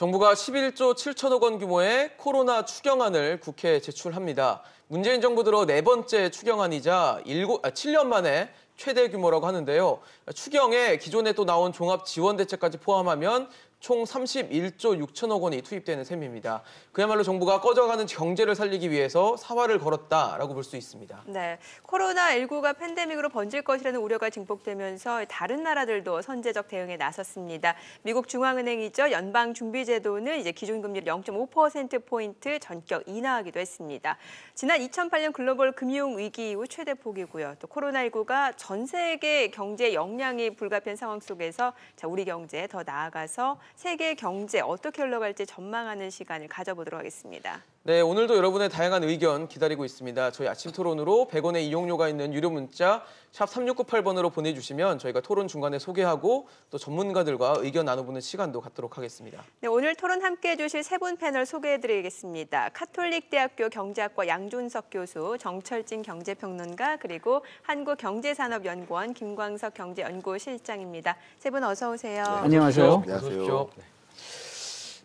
정부가 11조 7천억 원 규모의 코로나 추경안을 국회에 제출합니다. 문재인 정부 들어 네 번째 추경안이자 7년 만에 최대 규모라고 하는데요. 추경에 기존에 또 나온 종합지원대책까지 포함하면 총 31조 6천억 원이 투입되는 셈입니다. 그야말로 정부가 꺼져가는 경제를 살리기 위해서 사활을 걸었다라고 볼 수 있습니다. 네, 코로나19가 팬데믹으로 번질 것이라는 우려가 증폭되면서 다른 나라들도 선제적 대응에 나섰습니다. 미국 중앙은행이죠. 연방준비제도는 이제 기준금리를 0.5%포인트 전격 인하하기도 했습니다. 지난 2008년 글로벌 금융위기 이후 최대 폭이고요. 또 코로나19가 전 세계 경제에 영향이 불가피한 상황 속에서 우리 경제에 더 나아가서 세계 경제 어떻게 흘러갈지 전망하는 시간을 가져보도록 하겠습니다. 네, 오늘도 여러분의 다양한 의견 기다리고 있습니다. 저희 아침 토론으로 100원의 이용료가 있는 유료 문자 샵 3698번으로 보내주시면 저희가 토론 중간에 소개하고 또 전문가들과 의견 나눠보는 시간도 갖도록 하겠습니다. 네, 오늘 토론 함께해 주실 세 분 패널 소개해드리겠습니다. 카톨릭대학교 경제학과 양준석 교수, 정철진 경제평론가, 그리고 한국경제산업연구원 김광석 경제연구실장입니다. 세 분 어서 오세요. 네, 안녕하세요. 안녕하세요.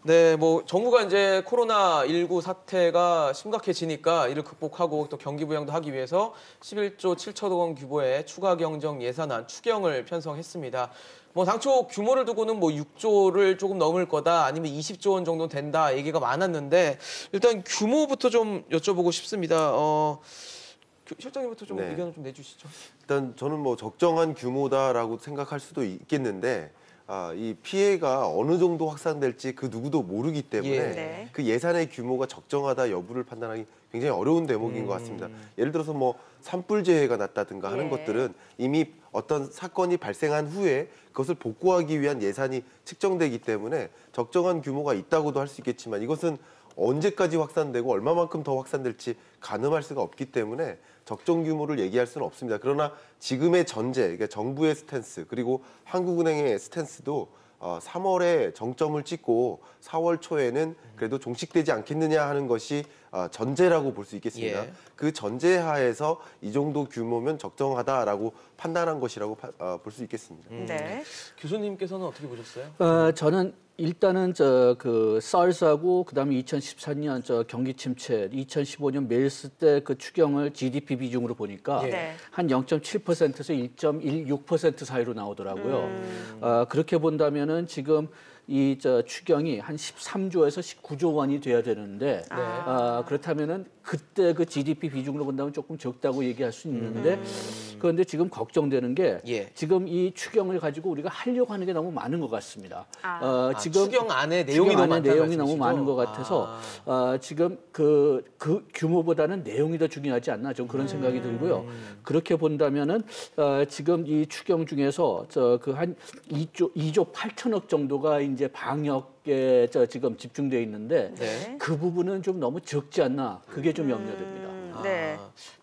네, 정부가 이제 코로나19 사태가 심각해지니까 이를 극복하고 또 경기 부양도 하기 위해서 11조 7천억 원 규모의 추가 경정 예산안 추경을 편성했습니다. 당초 규모를 두고는 6조를 조금 넘을 거다 아니면 20조 원 정도 된다 얘기가 많았는데 일단 규모부터 좀 여쭤보고 싶습니다. 실장님부터 좀 의견을 좀 내주시죠. 일단 저는 적정한 규모다라고 생각할 수도 있겠는데 이 피해가 어느 정도 확산될지 그 누구도 모르기 때문에 그 예산의 규모가 적정하다 여부를 판단하기 굉장히 어려운 대목인 것 같습니다. 예를 들어서 산불재해가 났다든가 하는 것들은 이미 어떤 사건이 발생한 후에 그것을 복구하기 위한 예산이 측정되기 때문에 적정한 규모가 있다고도 할 수 있겠지만 이것은 언제까지 확산되고 얼마만큼 더 확산될지 가늠할 수가 없기 때문에 적정 규모를 얘기할 수는 없습니다. 그러나 지금의 전제, 그러니까 정부의 스탠스 그리고 한국은행의 스탠스도 3월에 정점을 찍고 4월 초에는 그래도 종식되지 않겠느냐 하는 것이 전제라고 볼 수 있겠습니다. 그 전제하에서 이 정도 규모면 적정하다라고 판단한 것이라고 볼 수 있겠습니다. 네. 교수님께서는 어떻게 보셨어요? 저는 일단은 SARS하고 그다음에 2014년 경기 침체, 2015년 메르스 때 그 추경을 GDP 비중으로 보니까 한 0.7%에서 1.16% 사이로 나오더라고요. 그렇게 본다면은 지금 이 추경이 한 13조에서 19조 원이 돼야 되는데 그렇다면은 그때 그 GDP 비중으로 본다면 조금 적다고 얘기할 수 있는데 그런데 지금 걱정되는 게 지금 이 추경을 가지고 우리가 하려고 하는 게 너무 많은 것 같습니다. 지금 추경 안에 내용이 너무 많은 것 같아서 지금 그 규모보다는 내용이 더 중요하지 않나 좀 그런 생각이 들고요. 그렇게 본다면은 지금 이 추경 중에서 한 2조 8천억 정도가 이제 방역에 지금 집중돼 있는데 그 부분은 좀 너무 적지 않나 그게 좀 염려됩니다.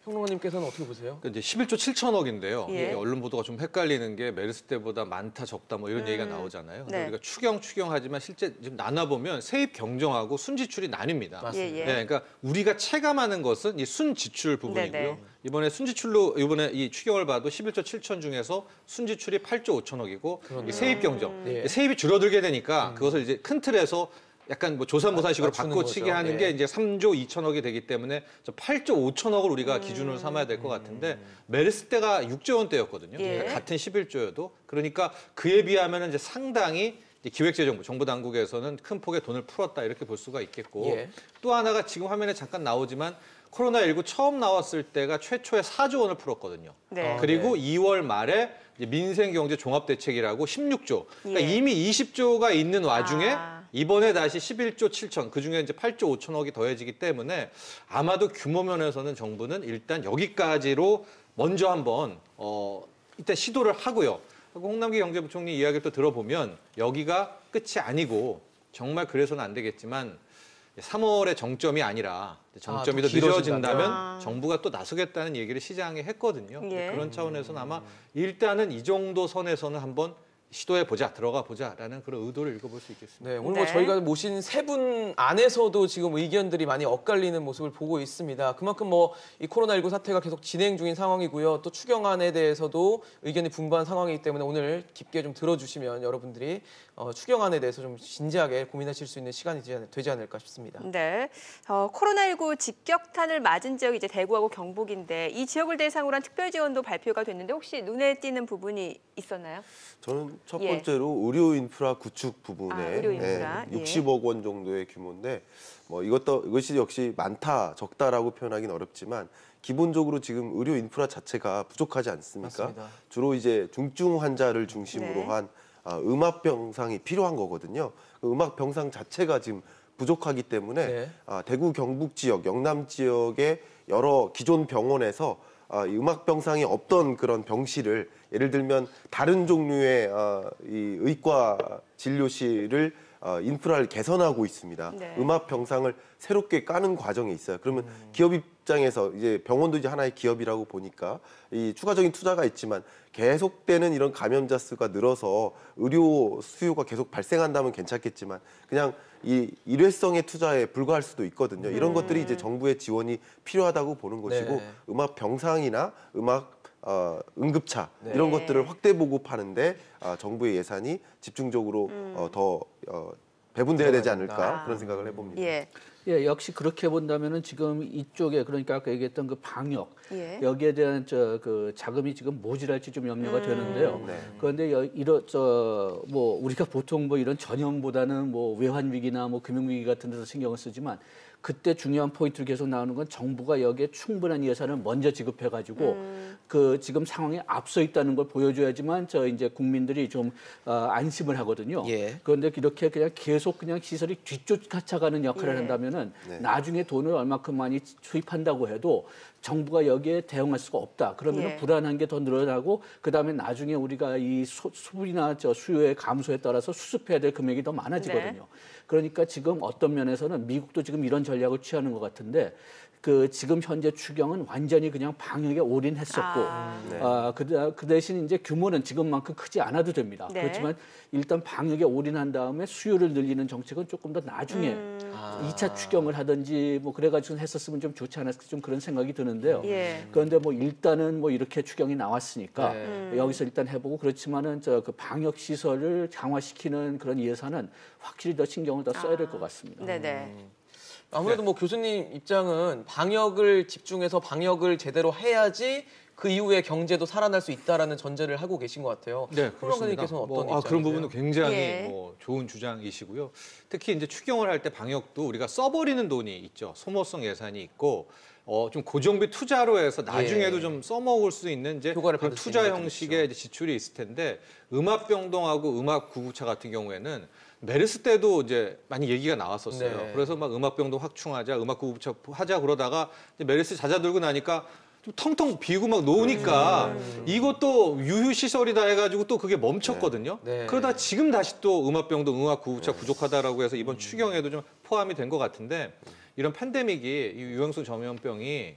평론가님께서는 어떻게 보세요? 이제 11조 7천억인데요. 언론 보도가 좀 헷갈리는 게 메르스 때보다 많다 적다 이런 얘기가 나오잖아요. 근데 우리가 추경하지만 실제 지금 나눠보면 세입 경정하고 순지출이 나뉩니다. 맞습니다. 그러니까 우리가 체감하는 것은 이 순지출 부분이고요. 이번에 이 추경을 봐도 11조 7천 중에서 순지출이 8조 5천억이고 세입 경정, 세입이 줄어들게 되니까 그것을 이제 큰 틀에서 약간 조산모사식으로 바꿔치기 하는 게 이제 3조 2천억이 되기 때문에 8조 5천억을 우리가 기준으로 삼아야 될 것 같은데 메르스 때가 6조 원대였거든요. 그러니까 같은 11조여도 그러니까 그에 비하면 이제 상당히 기획재정부, 정부 당국에서는 큰 폭의 돈을 풀었다 이렇게 볼 수가 있겠고 또 하나가 지금 화면에 잠깐 나오지만 코로나19 처음 나왔을 때가 최초에 4조 원을 풀었거든요. 그리고 2월 말에 이제 민생경제종합대책이라고 16조. 그러니까 이미 20조가 있는 와중에 이번에 다시 11조 7천, 그중에 이제 8조 5천억이 더해지기 때문에 아마도 규모 면에서는 정부는 일단 여기까지로 먼저 한번 일단 시도를 하고요. 홍남기 경제부총리 이야기를 또 들어보면 여기가 끝이 아니고 정말 그래서는 안 되겠지만 3월의 정점이 아니라 정점이 더 늦어진다면 정부가 또 나서겠다는 얘기를 시장에 했거든요. 그런 차원에서는 아마 일단은 이 정도 선에서는 한번 시도해 보자, 들어가 보자라는 그런 의도를 읽어볼 수 있겠습니다. 네, 오늘 뭐 저희가 모신 세 분 안에서도 지금 의견들이 많이 엇갈리는 모습을 보고 있습니다. 그만큼 뭐 이 코로나19 사태가 계속 진행 중인 상황이고요. 또 추경안에 대해서도 의견이 분분한 상황이기 때문에 오늘 깊게 좀 들어주시면 여러분들이 추경안에 대해서 좀 진지하게 고민하실 수 있는 시간이 되지 않을까 싶습니다. 네, 코로나19 직격탄을 맞은 지역이 이제 대구하고 경북인데 이 지역을 대상으로 한 특별 지원도 발표가 됐는데 혹시 눈에 띄는 부분이 있었나요? 저는 첫 번째로 의료 인프라 구축 부분에 의료 인프라. 60억 원 정도의 규모인데 뭐 이것이 역시 많다 적다라고 표현하기는 어렵지만 기본적으로 지금 의료 인프라 자체가 부족하지 않습니까? 맞습니다. 주로 이제 중증 환자를 중심으로 한 음압 병상이 필요한 거거든요. 그 음압 병상 자체가 지금 부족하기 때문에 대구 경북 지역, 영남 지역의 여러 기존 병원에서 이 음압 병상이 없던 그런 병실을 예를 들면 다른 종류의 이 의과 진료실을 인프라를 개선하고 있습니다. 네. 음압 병상을 새롭게 까는 과정이 있어요. 그러면 기업 입장에서 이제 병원도 이제 하나의 기업이라고 보니까 이 추가적인 투자가 있지만 계속되는 이런 감염자 수가 늘어서 의료 수요가 계속 발생한다면 괜찮겠지만 그냥 이 일회성의 투자에 불과할 수도 있거든요. 이런 것들이 이제 정부의 지원이 필요하다고 보는 것이고 음압 병상이나 음압 응급차 이런 것들을 확대 보급하는데 정부의 예산이 집중적으로 더 배분돼야 되지 않을까 그런 생각을 해봅니다. 예, 역시 그렇게 본다면은 지금 이쪽에 그러니까 아까 얘기했던 그 방역 여기에 대한 그 자금이 지금 모자랄지 좀 염려가 되는데요. 그런데 뭐 우리가 보통 뭐 이런 전염보다는 뭐 외환 위기나 뭐 금융 위기 같은 데서 신경을 쓰지만 그때 중요한 포인트로 계속 나오는 건 정부가 여기에 충분한 예산을 먼저 지급해가지고 그 지금 상황에 앞서 있다는 걸 보여줘야지만 이제 국민들이 좀 안심을 하거든요. 그런데 이렇게 그냥 계속 그냥 시설이 뒤쫓아가는 역할을 한다면은 나중에 돈을 얼마큼 많이 투입한다고 해도 정부가 여기에 대응할 수가 없다. 그러면 불안한 게 더 늘어나고 그다음에 나중에 우리가 이 수분이나 수요의 감소에 따라서 수습해야 될 금액이 더 많아지거든요. 그러니까 지금 어떤 면에서는 미국도 지금 이런 전략을 취하는 것 같은데 그 지금 현재 추경은 완전히 그냥 방역에 올인했었고 그 대신 이제 규모는 지금만큼 크지 않아도 됩니다. 그렇지만 일단 방역에 올인한 다음에 수요를 늘리는 정책은 조금 더 나중에 2차 추경을 하든지 뭐 그래가지고 했었으면 좀 좋지 않았을까 좀 그런 생각이 드는데요. 그런데 뭐 일단은 뭐 이렇게 추경이 나왔으니까 여기서 일단 해보고 그렇지만은 그 방역 시설을 강화시키는 그런 예산은 확실히 더 신경을 더 써야 될 것 같습니다. 아무래도 뭐 교수님 입장은 방역을 집중해서 방역을 제대로 해야지 그 이후에 경제도 살아날 수 있다라는 전제를 하고 계신 것 같아요. 네, 그렇습니다. 어떤 입장이세요? 그런 부분은 굉장히 뭐 좋은 주장이시고요. 특히 이제 추경을 할 때 방역도 우리가 써버리는 돈이 있죠. 소모성 예산이 있고 좀 고정비 투자로 해서 나중에도 좀 써먹을 수 있는 이제 그 투자 형식의 이제 지출이 있을 텐데 음압병동하고 음압구급차 같은 경우에는 메르스 때도 이제 많이 얘기가 나왔었어요. 그래서 막 음압병동 확충하자, 음압구급차 하자 그러다가 이제 메르스 잦아들고 나니까 좀 텅텅 비고 막 놓으니까 이것도 유휴시설이다 해가지고 또 그게 멈췄거든요. 그러다 지금 다시 또 음압병동, 음압구급차 부족하다라고 해서 이번 추경에도 좀 포함이 된 것 같은데 이런 팬데믹이 이 유행성 전염병이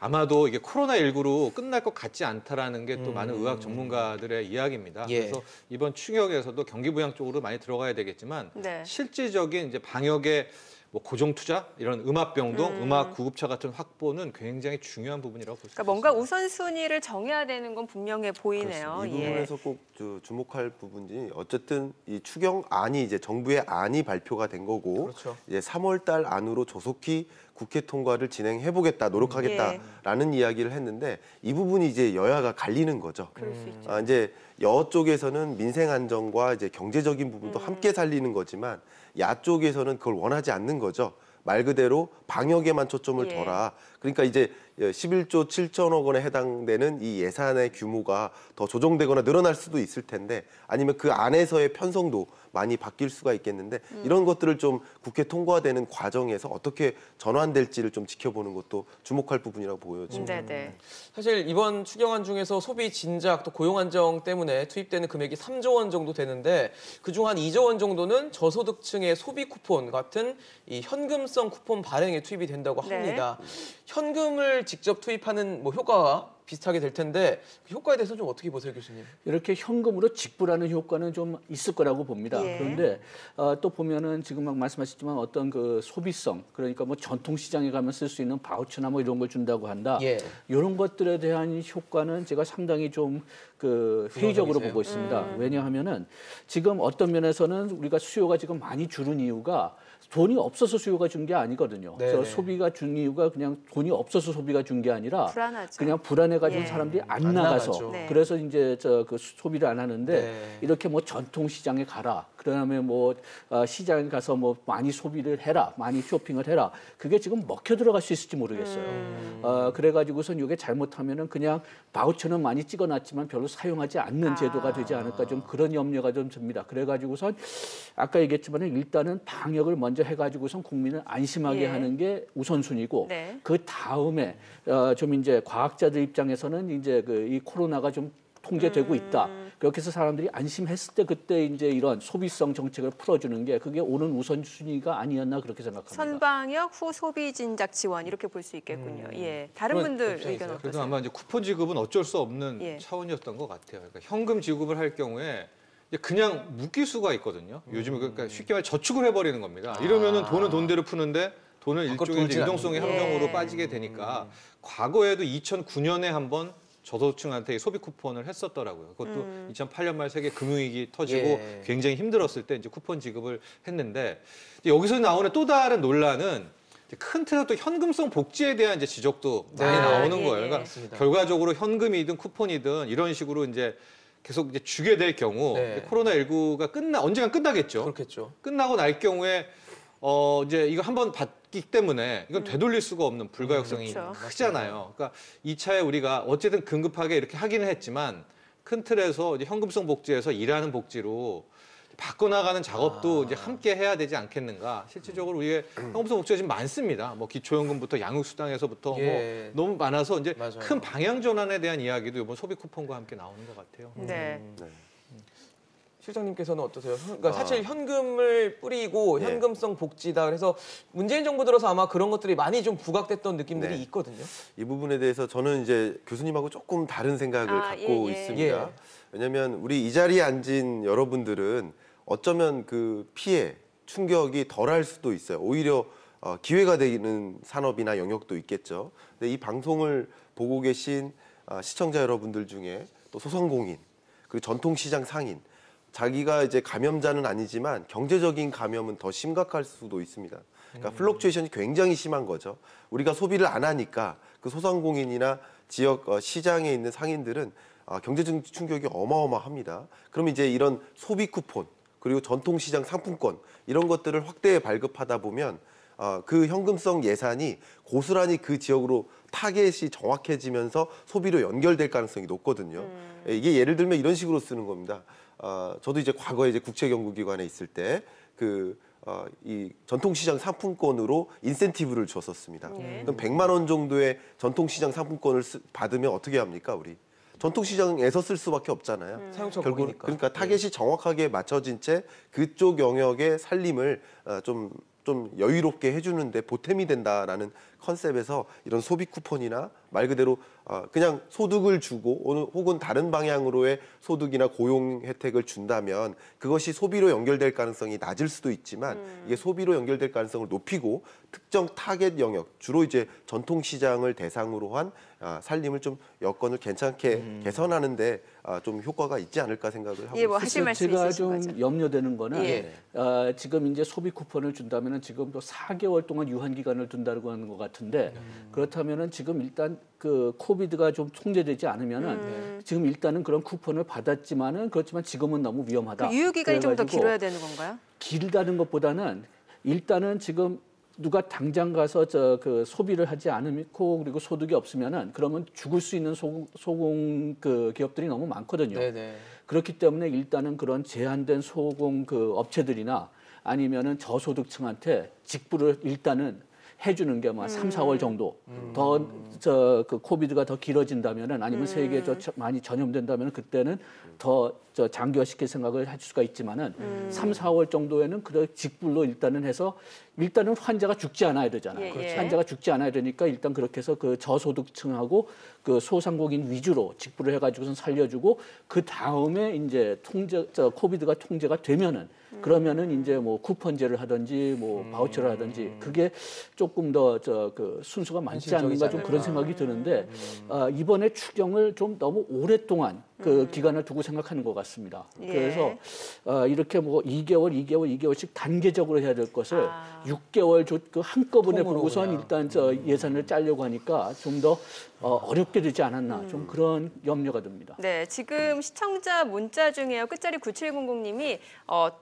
아마도 이게 코로나19로 끝날 것 같지 않다라는 게 또 많은 의학 전문가들의 이야기입니다. 그래서 이번 추경에서도 경기부양 쪽으로 많이 들어가야 되겠지만 실질적인 이제 방역의 뭐 고정 투자 이런 음압병동, 음압구급차 같은 확보는 굉장히 중요한 부분이라고 볼 수 있습니다. 뭔가 우선순위를 정해야 되는 건 분명해 보이네요. 이 부분에서 꼭 주목할 부분이 어쨌든 이 추경안이 이제 정부의 안이 발표가 된 거고 이제 3월달 안으로 조속히 국회 통과를 진행해 보겠다, 노력하겠다라는 이야기를 했는데 이 부분이 이제 여야가 갈리는 거죠. 그럴 수 있죠. 이제 여 쪽에서는 민생 안정과 이제 경제적인 부분도 함께 살리는 거지만 야 쪽에서는 그걸 원하지 않는 거죠. 말 그대로 방역에만 초점을 둬라. 그러니까 이제 11조 7천억 원에 해당되는 이 예산의 규모가 더 조정되거나 늘어날 수도 있을 텐데 아니면 그 안에서의 편성도 많이 바뀔 수가 있겠는데 이런 것들을 좀 국회 통과되는 과정에서 어떻게 전환될지를 좀 지켜보는 것도 주목할 부분이라고 보여집니다. 사실 이번 추경안 중에서 소비 진작 또 고용 안정 때문에 투입되는 금액이 3조 원 정도 되는데 그중 한 2조 원 정도는 저소득층의 소비 쿠폰 같은 이 현금성 쿠폰 발행에 투입이 된다고 합니다. 현금을 직접 투입하는 뭐 효과가 비슷하게 될 텐데 그 효과에 대해서 좀 어떻게 보세요, 교수님? 이렇게 현금으로 직불하는 효과는 좀 있을 거라고 봅니다. 예. 그런데 또 보면은 지금 막 말씀하셨지만 어떤 그 소비성, 그러니까 뭐 전통 시장에 가면 쓸 수 있는 바우처나 뭐 이런 걸 준다고 한다. 예. 이런 것들에 대한 효과는 제가 상당히 좀 그 회의적으로 보고 있습니다. 왜냐하면은 지금 어떤 면에서는 우리가 수요가 지금 많이 줄은 이유가 돈이 없어서 수요가 준 게 아니거든요. 네네. 그래서 소비가 준 이유가 그냥 돈이 없어서 소비가 준 게 아니라 불안하죠. 그냥 불안해가지고 예. 사람들이 안 안 나가서 나가죠. 네. 그래서 이제 그 소비를 안 하는데 네. 이렇게 뭐 전통 시장에 가라. 그다음에 뭐 시장에 가서 뭐 많이 소비를 해라, 많이 쇼핑을 해라. 그게 지금 먹혀 들어갈 수 있을지 모르겠어요. 그래가지고선 이게 잘못하면은 그냥 바우처는 많이 찍어놨지만 별로 사용하지 않는 제도가 되지 않을까 좀 그런 염려가 좀 듭니다. 그래가지고선 아까 얘기했지만 일단은 방역을 먼저 해가지고선 국민을 안심하게 예. 하는 게 우선순위고 네. 그 다음에 좀 이제 과학자들 입장에서는 이제 그 이 코로나가 좀 통제되고 있다. 그렇게 해서 사람들이 안심했을 때 그때 이제 이런 소비성 정책을 풀어주는 게 그게 오는 우선순위가 아니었나 그렇게 생각합니다. 선방역 후 소비 진작 지원 이렇게 볼 수 있겠군요. 예, 다른 그런 분들 입장이 의견 있어요? 그래도 어떠세요? 아마 이제 쿠폰 지급은 어쩔 수 없는 예. 차원이었던 것 같아요. 그러니까 현금 지급을 할 경우에 이제 그냥 묶일 수가 있거든요. 요즘은 그러니까 쉽게 말해 저축을 해버리는 겁니다. 이러면은 돈은 돈대로 푸는데 돈은 밖으로 일종의 돌지 유동성의 않는. 함정으로 예. 빠지게 되니까 과거에도 2009년에 한번 저소득층한테 소비 쿠폰을 했었더라고요. 그것도 2008년 말 세계 금융위기 터지고 예. 굉장히 힘들었을 때 이제 쿠폰 지급을 했는데 여기서 나오는 또 다른 논란은 큰 틀에서 또 현금성 복지에 대한 이제 지적도 많이 네. 나오는 예, 거예요. 예. 그러니까 맞습니다. 결과적으로 현금이든 쿠폰이든 이런 식으로 이제 계속 이제 주게 될 경우 네. 코로나19가 언젠간 끝나겠죠. 그렇겠죠. 끝나고 날 경우에 이제 이거 한번 받기 때문에 이건 되돌릴 수가 없는 불가역성이 그렇죠. 크잖아요. 그러니까 2차에 우리가 어쨌든 긴급하게 이렇게 하기는 했지만 큰 틀에서 이제 현금성 복지에서 일하는 복지로 바꿔나가는 작업도 이제 함께 해야 되지 않겠는가. 실질적으로 우리의 현금성 복지가 지금 많습니다. 뭐 기초연금부터 양육수당에서부터 예. 뭐 너무 많아서 이제 맞아요. 큰 방향 전환에 대한 이야기도 이번 소비 쿠폰과 함께 나오는 것 같아요. 네. 네. 실장님께서는 어떠세요? 그러니까 사실 아. 현금을 뿌리고 예. 현금성 복지다. 그래서 문재인 정부 들어서 아마 그런 것들이 많이 좀 부각됐던 느낌들이 네. 있거든요. 이 부분에 대해서 저는 이제 교수님하고 조금 다른 생각을 갖고 예, 예. 있습니다. 예. 왜냐하면 우리 이 자리에 앉은 여러분들은 어쩌면 그 피해, 충격이 덜할 수도 있어요. 오히려 기회가 되는 산업이나 영역도 있겠죠. 근데 이 방송을 보고 계신 시청자 여러분들 중에 또 소상공인, 그리고 전통시장 상인, 자기가 이제 감염자는 아니지만 경제적인 감염은 더 심각할 수도 있습니다. 그러니까 플럭추에이션이 굉장히 심한 거죠. 우리가 소비를 안 하니까 그 소상공인이나 지역 시장에 있는 상인들은 경제적 충격이 어마어마합니다. 그럼 이제 이런 소비 쿠폰 그리고 전통시장 상품권 이런 것들을 확대해 발급하다 보면 그 현금성 예산이 고스란히 그 지역으로 타겟이 정확해지면서 소비로 연결될 가능성이 높거든요. 이게 예를 들면 이런 식으로 쓰는 겁니다. 저도 이제 과거에 이제 국책연구기관에 있을 때 이 전통시장 상품권으로 인센티브를 줬었습니다. 그럼 100만 원 정도의 전통시장 상품권을 받으면 어떻게 합니까, 우리? 전통시장에서 쓸 수밖에 없잖아요. 사용처 결국 거기니까. 그러니까 타겟이 정확하게 맞춰진 채 그쪽 영역의 살림을 좀 여유롭게 해주는데 보탬이 된다라는 컨셉에서 이런 소비 쿠폰이나 말 그대로 그냥 소득을 주고 혹은 다른 방향으로의 소득이나 고용 혜택을 준다면 그것이 소비로 연결될 가능성이 낮을 수도 있지만 이게 소비로 연결될 가능성을 높이고 특정 타겟 영역, 주로 이제 전통시장을 대상으로 한 살림을 좀 여건을 괜찮게 개선하는데 좀 효과가 있지 않을까 생각을 하고 예, 뭐 있습니다. 하실 말씀 제가 있으신 좀 거죠? 염려되는 거는 예. 지금 이제 소비 쿠폰을 준다면은 지금 또 4개월 동안 유한 기간을 둔다고 하는 것 같은데 그렇다면은 지금 일단 그 코비드가 좀 통제되지 않으면은 지금 일단은 그런 쿠폰을 받았지만은 그렇지만 지금은 너무 위험하다. 그 유효 기간이 좀 더 그래가지고 길어야 되는 건가요? 길다는 것보다는 일단은 지금 누가 당장 가서 그 소비를 하지 않고 그리고 소득이 없으면은 그러면 죽을 수 있는 소공 그 기업들이 너무 많거든요. 네네. 그렇기 때문에 일단은 그런 제한된 소공 그 업체들이나 아니면은 저소득층한테 직불을 일단은 해주는 게 뭐 3, 4월 정도 그 코비드가 더 길어진다면은 아니면 세계에 많이 전염된다면 그때는 더 장기화시킬 생각을 할 수가 있지만은 3, 4월 정도에는 그래 직불로 일단은 해서 일단은 환자가 죽지 않아야 되잖아요. 예. 환자가 죽지 않아야 되니까 일단 그렇게 해서 그 저소득층하고 그 소상공인 위주로 직불을 해가지고선 살려주고 그 다음에 이제 코비드가 통제가 되면은 그러면은 이제 뭐 쿠폰제를 하든지 뭐 바우처를 하든지 그게 조금 더 그 순서가 맞지 않는가 좀 그런 생각이 드는데 이번에 추경을 좀 너무 오랫동안 그 기간을 두고 생각하는 것 같습니다. 그래서 이렇게 뭐 2개월씩 단계적으로 해야 될 것을 6개월 그 한꺼번에 보고선 일단 예산을 짜려고 하니까 좀 더 어렵게 되지 않았나 좀 그런 염려가 듭니다. 네, 지금 시청자 문자 중에요. 끝자리 9700님이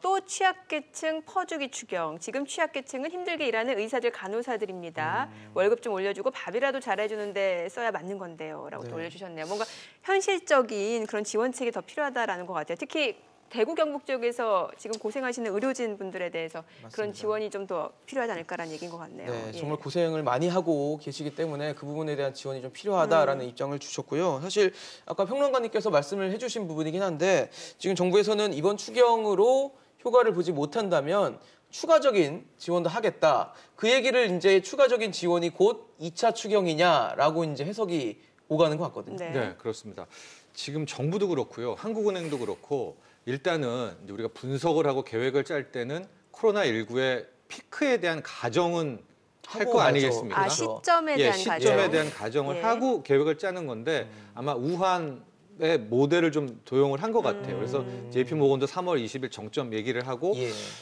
또 취약계층 퍼주기 추경. 지금 취약계층은 힘들게 일하는 의사들, 간호사들입니다. 월급 좀 올려주고 밥이라도 잘해주는데 써야 맞는 건데요. 라고 또 올려주셨네요. 뭔가 현실적인 그런 지원책이 더 필요하다라는 것 같아요. 특히 대구 경북 쪽에서 지금 고생하시는 의료진 분들에 대해서 맞습니다. 그런 지원이 좀 더 필요하지 않을까라는 얘기인 것 같네요. 네, 정말 고생을 많이 하고 계시기 때문에 그 부분에 대한 지원이 좀 필요하다라는 입장을 주셨고요. 사실 아까 평론가님께서 말씀을 해주신 부분이긴 한데 지금 정부에서는 이번 추경으로 효과를 보지 못한다면 추가적인 지원도 하겠다. 그 얘기를 이제 추가적인 지원이 곧 2차 추경이냐라고 이제 해석이 오가는 것 같거든요. 네, 그렇습니다. 지금 정부도 그렇고요, 한국은행도 그렇고 일단은 이제 우리가 분석을 하고 계획을 짤 때는 코로나19의 피크에 대한 가정은 할 거 아니겠습니까? 시점에 대한 가정. 시점에 대한 가정을 하고 계획을 짜는 건데 아마 우한의 모델을 좀 도용을 한 것 같아요. 그래서 JP모건도 3월 20일 정점 얘기를 하고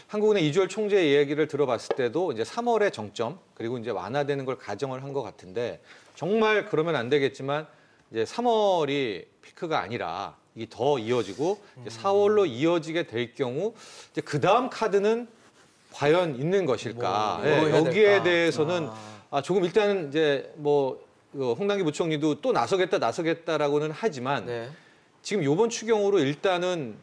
한국은행 이주열 총재 얘기를 들어봤을 때도 이제 3월에 정점 그리고 이제 완화되는 걸 가정을 한 것 같은데 정말 그러면 안 되겠지만 이제 3월이 피크가 아니라 이게 더 이어지고 이제 4월로 이어지게 될 경우 이제 그 다음 카드는 과연 있는 것일까? 여기에 대해서는 조금 일단은 이제 뭐 홍남기 부총리도 또 나서겠다라고는 하지만 지금 이번 추경으로 일단은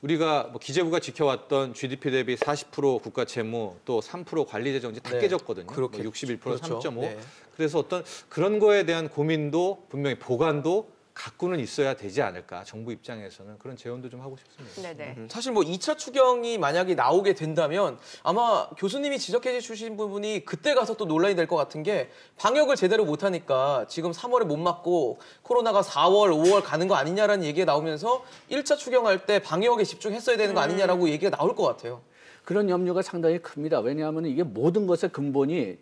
우리가 뭐 기재부가 지켜왔던 GDP 대비 40% 국가 채무 또 3% 관리 재정 이제 다 깨졌거든요. 뭐 61% 그렇죠. 3.5. 그래서 어떤 그런 거에 대한 고민도 분명히 보관도 갖고는 있어야 되지 않을까. 정부 입장에서는 그런 제언도 좀 하고 싶습니다. 사실 뭐 2차 추경이 만약에 나오게 된다면 아마 교수님이 지적해 주신 부분이 그때 가서 또 논란이 될 것 같은 게 방역을 제대로 못하니까 지금 3월에 못 맞고 코로나가 4월, 5월 가는 거 아니냐라는 얘기가 나오면서 1차 추경할 때 방역에 집중했어야 되는 거 아니냐라고 얘기가 나올 것 같아요. 그런 염려가 상당히 큽니다. 왜냐하면 이게 모든 것의 근본이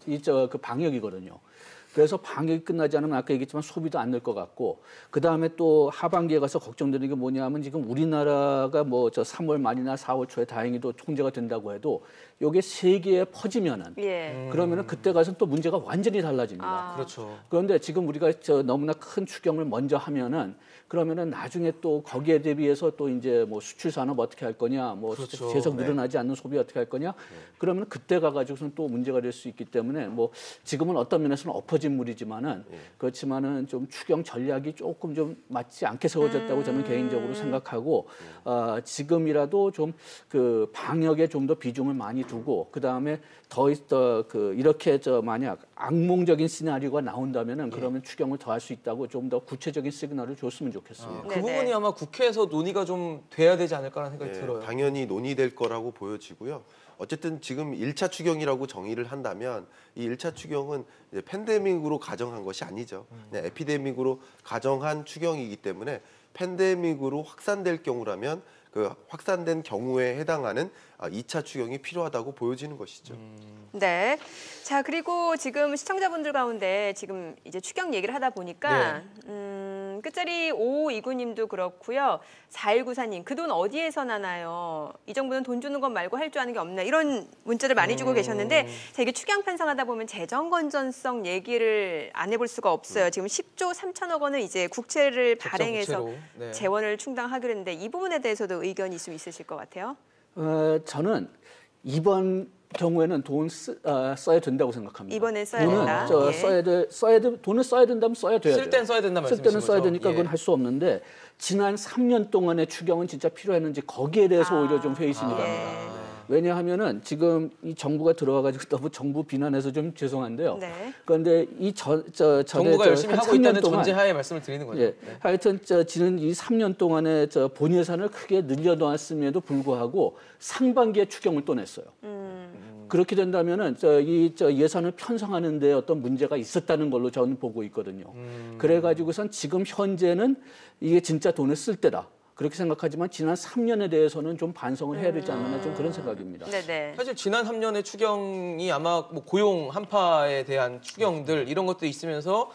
그 방역이거든요. 그래서 방역이 끝나지 않으면 아까 얘기했지만 소비도 안 늘 것 같고 그다음에 또 하반기에 가서 걱정되는 게 뭐냐면 지금 우리나라가 뭐 3월 말이나 4월 초에 다행히도 통제가 된다고 해도 이게 세계에 퍼지면은 그러면은 그때 가서 또 문제가 완전히 달라집니다. 그렇죠. 그런데 지금 우리가 너무나 큰 추경을 먼저 하면은 그러면은 나중에 또 거기에 대비해서 또 이제 뭐 수출 산업 어떻게 할 거냐, 뭐 계속 늘어나지 않는 소비 어떻게 할 거냐, 그러면 그때 가가지고선 또 문제가 될 수 있기 때문에 뭐 지금은 어떤 면에서는 엎어진 물이지만은 그렇지만은 좀 추경 전략이 조금 좀 맞지 않게 세워졌다고 저는 개인적으로 생각하고 지금이라도 좀 그 방역에 좀 더 비중을 많이 두고 그 다음에 더 이렇게 만약 악몽적인 시나리오가 나온다면은 그러면 추경을 더 할 수 있다고 좀 더 구체적인 시그널을 줬으면 좋겠습니다. 그 부분이 아마 국회에서 논의가 좀 돼야 되지 않을까라는 생각이 들어요. 당연히 논의될 거라고 보여지고요. 어쨌든 지금 1차 추경이라고 정의를 한다면 이 1차 추경은 이제 팬데믹으로 가정한 것이 아니죠. 에피데믹으로 가정한 추경이기 때문에 팬데믹으로 확산될 경우라면 그 확산된 경우에 해당하는 2차 추경이 필요하다고 보여지는 것이죠. 네. 자, 그리고 지금 시청자분들 가운데 지금 이제 추경 얘기를 하다 보니까 끝자리 5529님도 그렇고요. 4194님, 그 돈 어디에서 나나요? 이 정부는 돈 주는 것 말고 할 줄 아는 게 없나? 이런 문자를 많이 주고 계셨는데 자, 이게 추경 편성하다 보면 재정 건전성 얘기를 안 해볼 수가 없어요. 지금 10조 3천억 원을 이제 국채를 발행해서 재원을 충당하기로 했는데 이 부분에 대해서도 의견이 좀 있으실 것 같아요. 저는 이번 경우에는 돈 써야 된다고 생각합니다. 이번에 써야 된다. 돈을 써야 된다면 써야 돼요. 쓸 땐 써야 된다 말씀이신 쓸 때는 써야 되니까 그건 할 수 없는데 지난 3년 동안의 추경은 진짜 필요했는지 거기에 대해서 오히려 좀 회의심이 갑니다. 왜냐하면은 지금 이 정부가 들어와가지고 너무 정부 비난해서 좀 죄송한데요. 네. 그런데 이 정부가 열심히 하고 있다는 전제하에 말씀을 드리는 거죠. 예, 네. 하여튼 지난 이 3년 동안에 본 예산을 크게 늘려놨음에도 불구하고 상반기에 추경을 또 냈어요. 그렇게 된다면은 이 예산을 편성하는데 어떤 문제가 있었다는 걸로 저는 보고 있거든요. 그래가지고선 지금 현재는 이게 진짜 돈을 쓸 때다. 그렇게 생각하지만 지난 3년에 대해서는 좀 반성을 해야 되지 않나 좀 그런 생각입니다. 네네. 사실 지난 3년의 추경이 아마 뭐 고용 한파에 대한 추경들 이런 것도 있으면서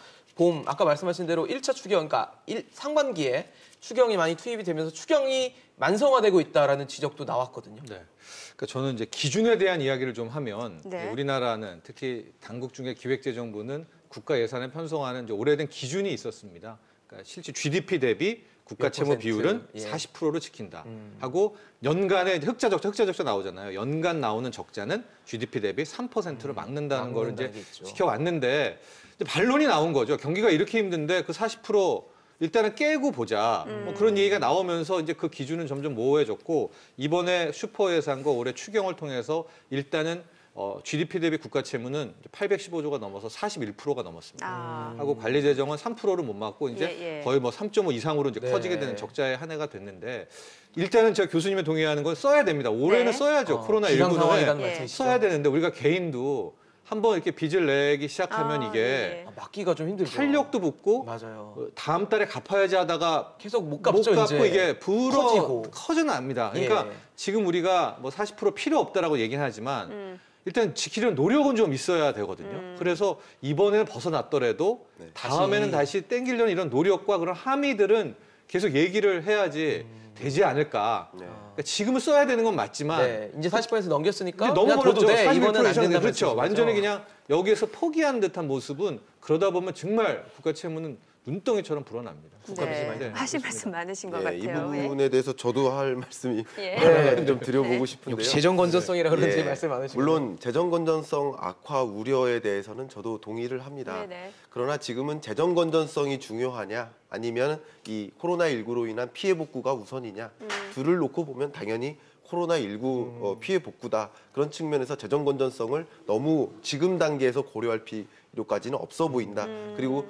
아까 말씀하신 대로 1차 추경, 그러니까 상반기에 추경이 많이 투입이 되면서 추경이 만성화되고 있다라는 지적도 나왔거든요. 네. 그러니까 저는 이제 기준에 대한 이야기를 좀 하면 네. 우리나라는 특히 당국 중에 기획재정부는 국가 예산을 편성하는 이제 오래된 기준이 있었습니다. 그러니까 실제 GDP 대비 국가 채무 비율은 40%를 지킨다 하고 연간에 흑자 적자 나오잖아요. 연간 나오는 적자는 GDP 대비 3%를 막는다는 걸 이제 지켜왔는데 이제 반론이 나온 거죠. 경기가 이렇게 힘든데 그 40% 일단은 깨고 보자. 뭐 그런 얘기가 나오면서 이제 그 기준은 점점 모호해졌고 이번에 슈퍼 예산과 올해 추경을 통해서 일단은 GDP 대비 국가 채무는 815조가 넘어서 41%가 넘었습니다. 하고 관리 재정은 3%를 못 막고 이제 거의 뭐 3.5 이상으로 이제 커지게 되는 적자의 한 해가 됐는데 일단은 제가 교수님이 동의하는 건 써야 됩니다. 올해는 써야죠. 코로나19는 써야 되는데 우리가 개인도 한번 이렇게 빚을 내기 시작하면 이게 막기가 좀 힘들죠. 탄력도 붙고 맞아요. 다음 달에 갚아야지 하다가 계속 못 갚죠. 갚고 이게 커져납니다. 그러니까 예. 지금 우리가 뭐 40% 필요 없다라고 얘기는 하지만 일단 지키려는 노력은 좀 있어야 되거든요. 그래서 이번에는 벗어났더라도 다음에는 다시 땡기려는 이런 노력과 그런 함의들은 계속 얘기를 해야지 되지 않을까. 그러니까 지금은 써야 되는 건 맞지만 이제 40% 넘겼으니까 이제 넘어버렸죠. 41% 이상 그렇죠. 완전히 그냥 여기에서 포기한 듯한 모습은 그러다 보면 정말 국가 채무는 눈덩이처럼 불어납니다. 하실 말씀 많으신 것 같아요. 이 부분에 대해서 저도 할 말씀이 좀 드려보고 싶은데요. 역시 재정 건전성이라 그런지 말씀 많으시고 물론 재정 건전성 악화 우려에 대해서는 저도 동의를 합니다. 그러나 지금은 재정 건전성이 중요하냐 아니면 이 코로나19로 인한 피해 복구가 우선이냐 둘을 놓고 보면 당연히 코로나19 피해 복구다. 그런 측면에서 재정 건전성을 너무 지금 단계에서 고려할 필요까지는 없어 보인다. 그리고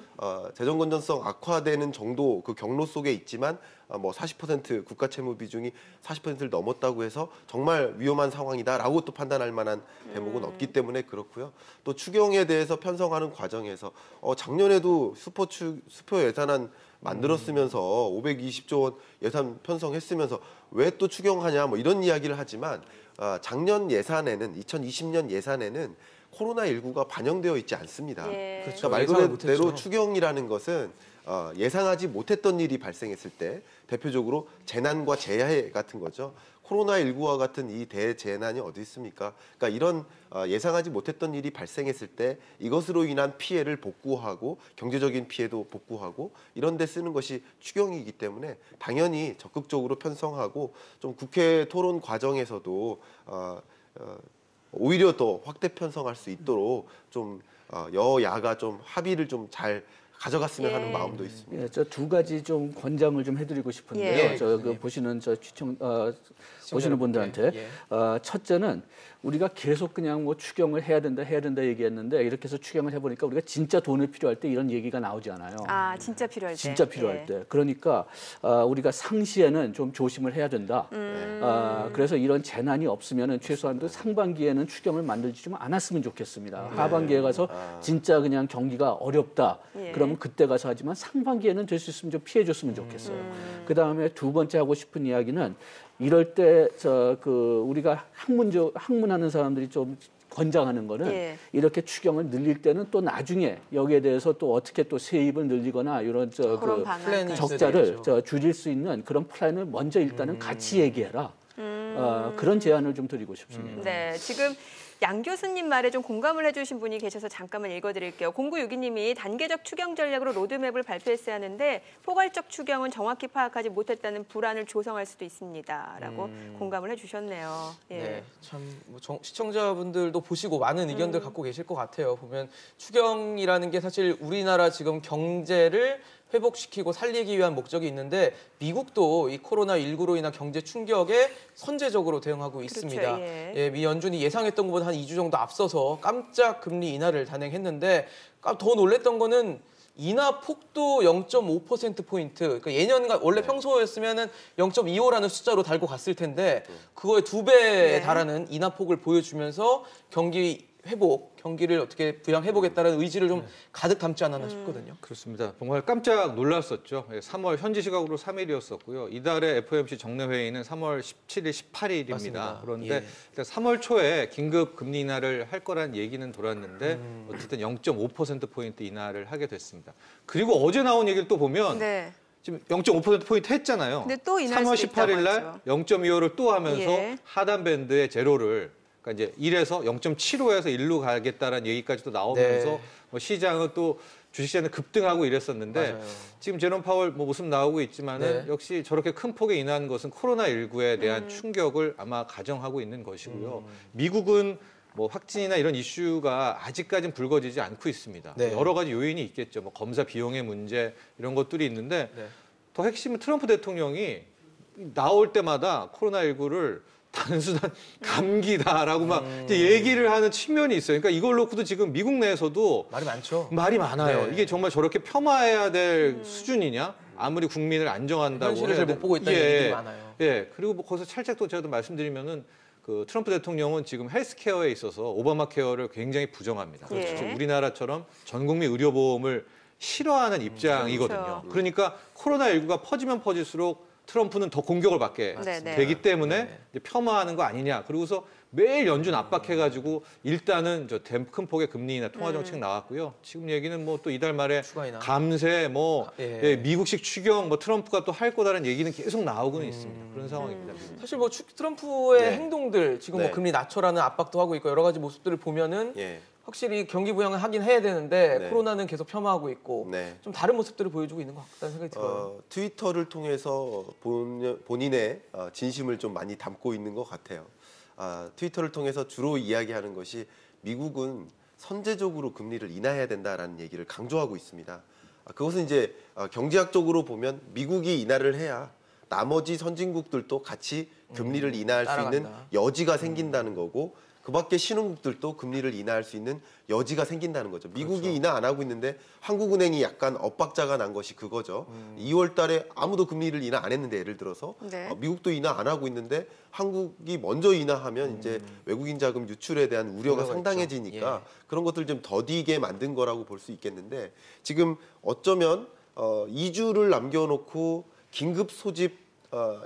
재정 건전성 악화되는 정도 그 경로 속에 있지만 뭐 40% 국가 채무 비중이 40%를 넘었다고 해서 정말 위험한 상황이다라고 또 판단할 만한 대목은 없기 때문에 그렇고요. 또 추경에 대해서 편성하는 과정에서 작년에도 슈퍼 예산안 만들었으면서 520조 원 예산 편성했으면서 왜 또 추경하냐 뭐 이런 이야기를 하지만 작년 예산에는 2020년 예산에는 코로나19가 반영되어 있지 않습니다. 그러니까 말 그대로 추경이라는 것은 예상하지 못했던 일이 발생했을 때 대표적으로 재난과 재해 같은 거죠. 코로나19와 같은 이 대재난이 어디 있습니까? 그러니까 이런 예상하지 못했던 일이 발생했을 때 이것으로 인한 피해를 복구하고 경제적인 피해도 복구하고 이런 데 쓰는 것이 추경이기 때문에 당연히 적극적으로 편성하고 좀 국회 토론 과정에서도 오히려 더 확대 편성할 수 있도록 좀 여야가 좀 합의를 좀 잘 가져갔으면 하는 마음도 있습니다. 저 두 가지 좀 권장을 좀 해드리고 싶은데요. 보시는 보시는 분들한테 첫째는 우리가 계속 그냥 뭐 추경을 해야 된다 얘기했는데 이렇게 해서 추경을 해보니까 우리가 진짜 돈을 필요할 때 이런 얘기가 나오지 않아요. 진짜 필요할 때. 진짜 필요할 때. 그러니까 우리가 상시에는 좀 조심을 해야 된다. 그래서 이런 재난이 없으면은 최소한도 상반기에는 추경을 만들지 좀 않았으면 좋겠습니다. 하반기에 가서 진짜 그냥 경기가 어렵다. 그러면 그때 가서 하지만 상반기에는 될 수 있으면 좀 피해줬으면 좋겠어요. 그 다음에 두 번째 하고 싶은 이야기는 이럴 때 우리가 학문하는 사람들이 좀 권장하는 거는 이렇게 추경을 늘릴 때는 또 나중에 여기에 대해서 또 어떻게 또 세입을 늘리거나 이런 적자를 줄일 수 있는 그런 플랜을 먼저 일단은 같이 얘기해라. 그런 제안을 좀 드리고 싶습니다. 네, 지금 양 교수님 말에 좀 공감을 해주신 분이 계셔서 잠깐만 읽어드릴게요. 0962님이 단계적 추경 전략으로 로드맵을 발표했어야 하는데 포괄적 추경은 정확히 파악하지 못했다는 불안을 조성할 수도 있습니다라고 공감을 해주셨네요. 네, 참 시청자분들도 보시고 많은 의견들 갖고 계실 것 같아요. 보면 추경이라는 게 사실 우리나라 지금 경제를 회복시키고 살리기 위한 목적이 있는데 미국도 이 코로나19로 인한 경제 충격에 선제적으로 대응하고 있습니다. 그렇죠, 예. 미 연준이 예상했던 것보다 한 2주 정도 앞서서 깜짝 금리 인하를 단행했는데 더 놀랬던 거는 인하 폭도 0.5%포인트. 그러니까 예년과 원래 평소였으면은 0.25라는 숫자로 달고 갔을 텐데 그거의 2배에 달하는 인하 폭을 보여주면서 경기를 어떻게 부양해보겠다는 의지를 좀 가득 담지 않았나 싶거든요. 그렇습니다. 정말 깜짝 놀랐었죠. 3월 현지 시각으로 3일이었었고요. 이달의 FOMC 정례 회의는 3월 17일, 18일입니다. 맞습니다. 그런데 일단 3월 초에 긴급 금리 인하를 할 거란 얘기는 돌았는데 어쨌든 0.5%포인트 인하를 하게 됐습니다. 그리고 어제 나온 얘기를 또 보면 지금 0.5%포인트 했잖아요. 근데 또 인할 3월 수도 18일 날 있다고 0.25를 또 하면서 예. 하단 밴드의 제로를 그러니까 이제 1에서 0.75에서 1로 가겠다라는 얘기까지도 나오면서 네. 뭐 시장은 또 주식시장은 급등하고 이랬었는데 맞아요. 지금 제롬 파월 뭐 모습 나오고 있지만은 네. 역시 저렇게 큰 폭에 인한 것은 코로나19에 대한 충격을 아마 가정하고 있는 것이고요. 미국은 뭐 확진이나 이런 이슈가 아직까지는 불거지지 않고 있습니다. 네. 여러 가지 요인이 있겠죠. 뭐 검사 비용의 문제 이런 것들이 있는데 더 핵심은 트럼프 대통령이 나올 때마다 코로나19를 단순한 감기다라고 막 이제 얘기를 하는 측면이 있어요. 그러니까 이걸 놓고도 지금 미국 내에서도 말이 많죠. 말이 많아요. 네. 이게 정말 저렇게 폄하해야 될 수준이냐? 아무리 국민을 안정한다고 현실을 잘 못 보고 있다는 얘기들이 많아요. 예. 그리고 뭐 거기서 살짝 또 제가 말씀드리면은 그 트럼프 대통령은 지금 헬스케어에 있어서 오바마 케어를 굉장히 부정합니다. 예. 우리나라처럼 전 국민 의료보험을 싫어하는 입장이거든요. 그렇죠. 그러니까 코로나19가 퍼지면 퍼질수록 트럼프는 더 공격을 받게 네네. 되기 때문에 이제 폄하하는 거 아니냐. 그리고서 매일 연준 압박해가지고 일단은 저 큰 폭의 금리 인하 통화 정책 나왔고요. 지금 얘기는 뭐 또 이달 말에 추가 인하. 감세, 뭐 예. 미국식 추경, 뭐 트럼프가 또 할 거다라는 얘기는 계속 나오고는 있습니다. 그런 상황입니다. 사실 뭐 트럼프의 네. 행동들 지금 뭐 네. 금리 낮춰라는 압박도 하고 있고 여러 가지 모습들을 보면은 확실히 경기 부양을 하긴 해야 되는데 코로나는 계속 폄하하고 있고 좀 다른 모습들을 보여주고 있는 것 같다는 생각이 들어요. 트위터를 통해서 본인의 진심을 좀 많이 담고 있는 것 같아요. 트위터를 통해서 주로 이야기하는 것이 미국은 선제적으로 금리를 인하해야 된다라는 얘기를 강조하고 있습니다. 그것은 이제 경제학적으로 보면 미국이 인하를 해야 나머지 선진국들도 같이 금리를 인하할 수 있는 따라간다. 여지가 생긴다는 거고 그 밖에 신흥국들도 금리를 인하할 수 있는 여지가 생긴다는 거죠. 미국이 인하 안 하고 있는데 한국은행이 약간 엇박자가 난 것이 그거죠. 2월 달에 아무도 금리를 인하 안 했는데 예를 들어서 미국도 인하 안 하고 있는데 한국이 먼저 인하하면 이제 외국인 자금 유출에 대한 우려가 상당해지니까 그런 것들 좀 더디게 만든 거라고 볼 수 있겠는데 지금 어쩌면 2주를 남겨놓고 긴급 소집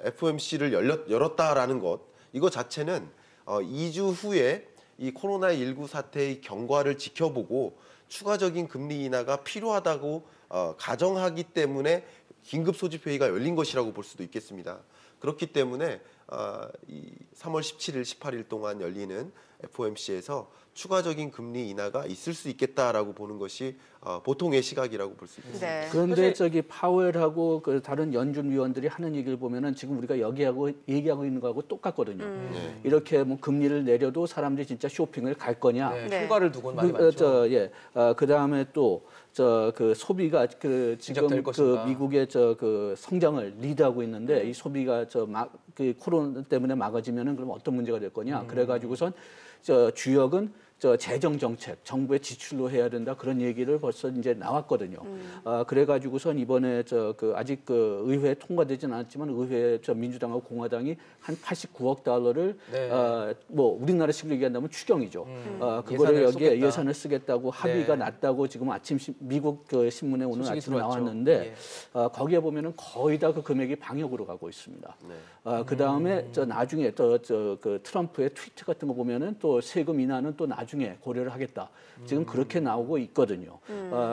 FOMC를 열었다라는 것 이거 자체는 2주 후에 이 코로나19 사태의 경과를 지켜보고 추가적인 금리 인하가 필요하다고 가정하기 때문에 긴급 소집 회의가 열린 것이라고 볼 수도 있겠습니다. 그렇기 때문에 이 3월 17일, 18일 동안 열리는 FOMC에서 추가적인 금리 인하가 있을 수 있겠다라고 보는 것이 보통의 시각이라고 볼 수 있겠습니다. 네. 그런데 저기 파웰하고 그 다른 연준 위원들이 하는 얘기를 보면은 지금 우리가 얘기하고 있는 거하고 똑같거든요. 이렇게 뭐 금리를 내려도 사람들이 진짜 쇼핑을 갈 거냐? 휴가를 두고는 말이 많죠. 그다음에 또 그 소비가 그 지금 그 미국의 그 성장을 리드하고 있는데 이 소비가 그 코로나 때문에 막아지면은 그럼 어떤 문제가 될 거냐? 그래가지고선 주역은 재정 정책, 정부의 지출로 해야 된다 그런 얘기를 벌써 이제 나왔거든요. 그래가지고선 이번에 아직 의회에 통과되진 않았지만 의회에 민주당하고 공화당이 한 89억 달러를 뭐 우리나라식으로 얘기한다면 추경이죠. 그거를 여기에 예산을 쓰겠다고 합의가 났다고 지금 아침 미국 신문에 오늘 아침에 나왔는데 거기에 보면은 거의 다 그 금액이 방역으로 가고 있습니다. 그 다음에 나중에 그 트럼프의 트위트 같은 거 보면은 또 세금 인하는 또 나중에 고려를 하겠다. 지금 그렇게 나오고 있거든요.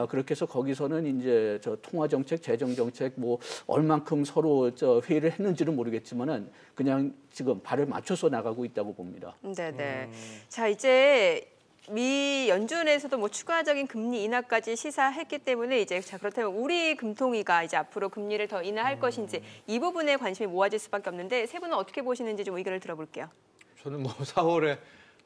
그렇게 해서 거기서는 이제 통화 정책, 재정 정책 뭐 얼만큼 서로 회의를 했는지는 모르겠지만은 그냥 지금 발을 맞춰서 나가고 있다고 봅니다. 네네. 자 이제 미 연준에서도 뭐 추가적인 금리 인하까지 시사했기 때문에 이제 자 그렇다면 우리 금통위가 이제 앞으로 금리를 더 인하할 것인지 이 부분에 관심이 모아질 수밖에 없는데 세 분은 어떻게 보시는지 좀 의견을 들어볼게요. 저는 뭐 4월에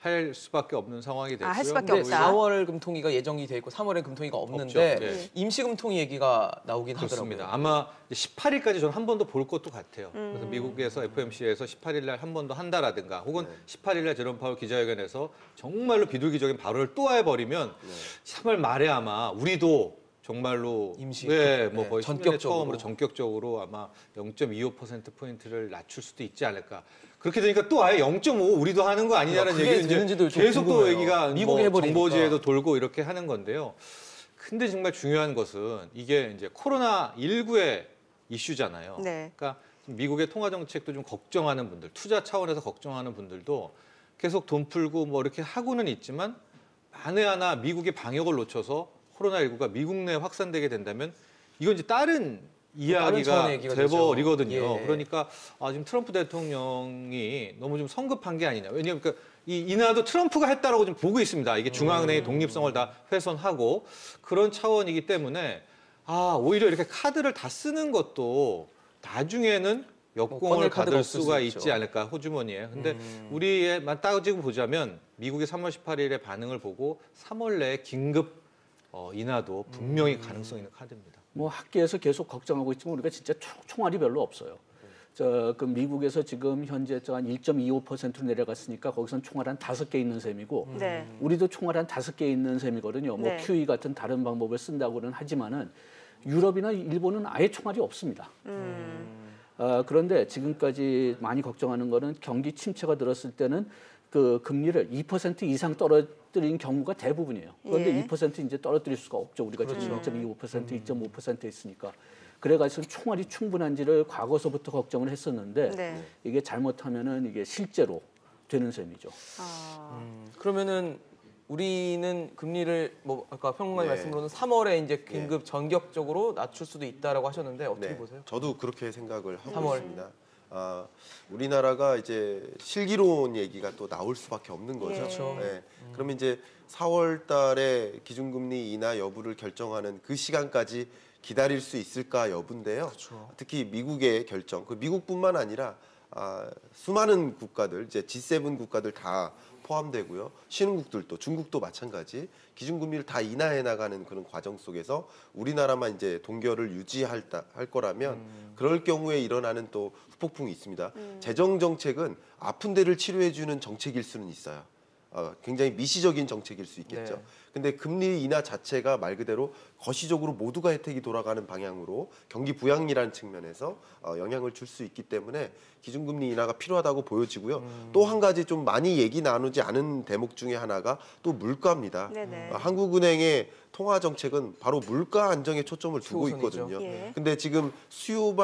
할 수밖에 없는 상황이 됐고요. 할 수밖에 근데 없다. 4월 금통위가 예정이 돼 있고 3월엔 금통위가 없는데 네. 임시 금통위 얘기가 나오긴 그렇습니다. 하더라고요. 아마 18일까지 저는 한 번 더 볼 것도 같아요. 그래서 미국에서 FOMC에서 18일 날 한 번 더 한다라든가 혹은 18일 날 제롬 파월 기자회견에서 정말로 비둘기적인 발언을 또 해버리면 3월 말에 아마 우리도 정말로 임시 뭐 거의 전격적으로. 처음으로 전격적으로 아마 0.25%포인트를 낮출 수도 있지 않을까. 그렇게 되니까 또 아예 0.5 우리도 하는 거 아니냐는 그게 얘기를 되는지도 이제 좀 계속 또 궁금해요. 얘기가 미국이 뭐 해버리니까. 정보지에도 돌고 이렇게 하는 건데요. 근데 정말 중요한 것은 이게 이제 코로나19의 이슈잖아요. 네. 그러니까 미국의 통화 정책도 좀 걱정하는 분들, 투자 차원에서 걱정하는 분들도 계속 돈 풀고 뭐 이렇게 하고는 있지만 만에 하나 미국의 방역을 놓쳐서 코로나19가 미국 내에 확산되게 된다면 이건 이제 다른 이야기가 차원의 얘기가 돼버리거든요. 예. 그러니까 지금 트럼프 대통령이 너무 좀 성급한 게 아니냐. 왜냐하면 이 인하도 트럼프가 했다라고 좀 보고 있습니다. 이게 중앙은행의 독립성을 다 훼손하고 그런 차원이기 때문에 오히려 이렇게 카드를 다 쓰는 것도 나중에는 역공을 받을 수가 있지 않을까 호주머니에. 근데 우리에만 따지고 보자면 미국의 3월 18일의 반응을 보고 3월 내에 긴급 인하도 분명히 가능성 있는 카드입니다. 뭐 학계에서 계속 걱정하고 있지만 우리가 진짜 총알이 별로 없어요. 그 미국에서 지금 현재 한 1.25%로 내려갔으니까 거기선 총알 한 5개 있는 셈이고 네. 우리도 총알 한 5개 있는 셈이거든요. 뭐 네. QE 같은 다른 방법을 쓴다고는 하지만은 유럽이나 일본은 아예 총알이 없습니다. 그런데 지금까지 많이 걱정하는 거는 경기 침체가 들었을 때는 그 금리를 2% 이상 떨어뜨린 경우가 대부분이에요. 그런데 예. 2% 이제 떨어뜨릴 수가 없죠. 우리가 지금 2.25%, 2.5% 있으니까. 그래가지고 총알이 충분한지를 과거서부터 걱정을 했었는데 네. 이게 잘못하면은 이게 실제로 되는 셈이죠. 그러면은 우리는 금리를 뭐 아까 평론가님 네. 말씀으로는 3월에 이제 긴급 전격적으로 낮출 수도 있다라고 하셨는데 어떻게 네, 보세요? 저도 그렇게 생각을 하고 3월. 있습니다. 우리나라가 이제 실기로운 얘기가 또 나올 수밖에 없는 거죠. 그렇죠. 네. 그러면 이제 4월 달에 기준금리 인하 여부를 결정하는 그 시간까지 기다릴 수 있을까 여부인데요. 그렇죠. 특히 미국의 결정, 그 미국뿐만 아니라 수많은 국가들, 이제 G7 국가들 다 포함되고요. 신흥국들도 중국도 마찬가지 기준금리를 다 인하해 나가는 그런 과정 속에서 우리나라만 이제 동결을 유지할 거라면 그럴 경우에 일어나는 또 후폭풍이 있습니다. 재정 정책은 아픈 데를 치료해 주는 정책일 수는 있어요. 굉장히 미시적인 정책일 수 있겠죠. 네. 근데 금리 인하 자체가 말 그대로 거시적으로 모두가 혜택이 돌아가는 방향으로 경기 부양이라는 측면에서 영향을 줄 수 있기 때문에 기준금리 인하가 필요하다고 보여지고요. 또 한 가지 좀 많이 얘기 나누지 않은 대목 중에 하나가 또 물가입니다. 네네. 한국은행의 통화 정책은 바로 물가 안정에 초점을 두고 최우선이죠. 있거든요. 예. 근데 지금 수요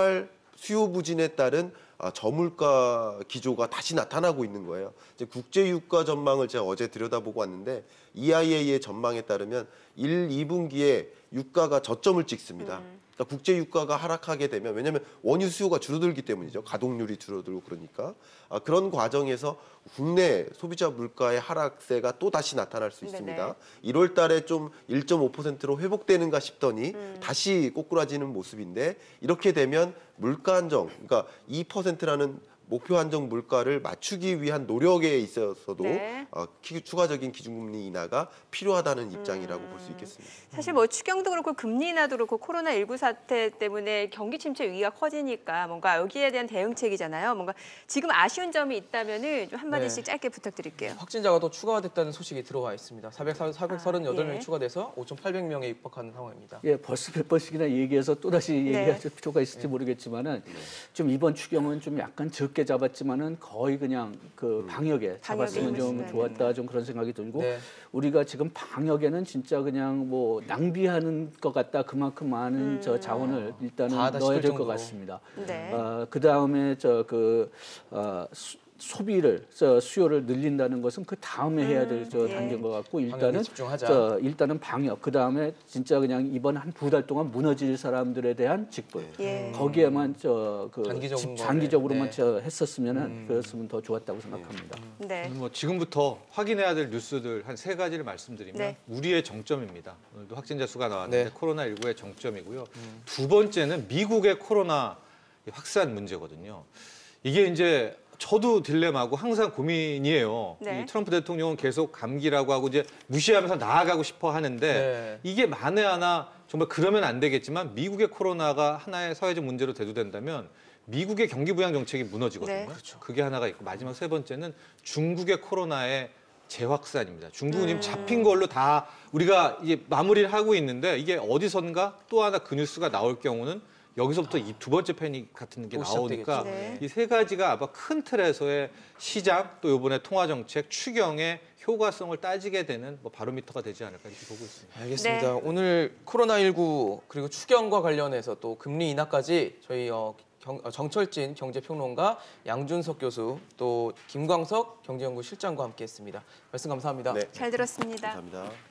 부진에 따른 저물가 기조가 다시 나타나고 있는 거예요. 이제 국제 유가 전망을 제가 어제 들여다보고 왔는데 EIA의 전망에 따르면 1, 2분기에 유가가 저점을 찍습니다. 그러니까 국제 유가가 하락하게 되면 왜냐하면 원유 수요가 줄어들기 때문이죠. 가동률이 줄어들고 그러니까 그런 과정에서 국내 소비자 물가의 하락세가 또 다시 나타날 수 있습니다. 1월 달에 좀 1.5%로 회복되는가 싶더니 다시 꼬꾸라지는 모습인데 이렇게 되면 물가 안정, 그러니까 2%라는 목표 안정 물가를 맞추기 위한 노력에 있어서도 네. 추가적인 기준금리 인하가 필요하다는 입장이라고 볼 수 있겠습니다. 사실 뭐 추경도 그렇고 금리 인하도 그렇고 코로나19 사태 때문에 경기 침체 위기가 커지니까 뭔가 여기에 대한 대응책이잖아요. 뭔가 지금 아쉬운 점이 있다면은 좀 한마디씩 짧게 부탁드릴게요. 확진자가 또 추가됐다는 소식이 들어와 있습니다. 438명이 예. 추가돼서 5,800명에 육박하는 상황입니다. 예, 벌써 몇 번씩이나 얘기해서 또다시 얘기할 필요가 있을지 모르겠지만은 좀 이번 추경은 좀 약간 적게 잡았지만은 거의 그냥 그 방역에 잡았으면 좀 좋았다 좀 그런 생각이 들고 네. 우리가 지금 방역에는 진짜 그냥 뭐 낭비하는 것 같다 그만큼 많은 저 자원을 일단은 다 넣어야 될 것 정도로. 같습니다. 네. 그 다음에 소비를 수요를 늘린다는 것은 그 다음에 해야 될 단계인 것 같고 일단은 집중하자. 일단은 방역 그 다음에 진짜 그냥 이번 한 2달 동안 무너질 사람들에 대한 직분 예. 거기에만 장기적으로만 네. 했었으면은 그랬으면 더 좋았다고 생각합니다. 네. 뭐 지금부터 확인해야 될 뉴스들 한 3가지를 말씀드리면 네. 우리의 정점입니다. 오늘도 확진자 수가 나왔는데 네. 코로나19의 정점이고요. 두 번째는 미국의 코로나 확산 문제거든요. 이게 이제 저도 딜레마고 항상 고민이에요. 네. 이 트럼프 대통령은 계속 감기라고 하고 이제 무시하면서 나아가고 싶어 하는데 이게 만에 하나 정말 그러면 안 되겠지만 미국의 코로나가 하나의 사회적 문제로 대두된다면 미국의 경기 부양 정책이 무너지거든요. 네. 그렇죠. 그게 하나가 있고 마지막 세 번째는 중국의 코로나의 재확산입니다. 중국은 지금 잡힌 걸로 다 우리가 이제 마무리를 하고 있는데 이게 어디선가 또 하나 그 뉴스가 나올 경우는 여기서부터 이 두 번째 패닉 같은 게 나오니까 네. 이 세 가지가 아마 큰 틀에서의 시장 또 이번에 통화 정책 추경의 효과성을 따지게 되는 뭐 바로미터가 되지 않을까 이렇게 보고 있습니다. 알겠습니다. 네. 오늘 코로나19 그리고 추경과 관련해서 또 금리 인하까지 저희 정철진 경제평론가, 양준석 교수, 또 김광석 경제연구 실장과 함께했습니다. 말씀 감사합니다. 네. 잘 들었습니다. 감사합니다.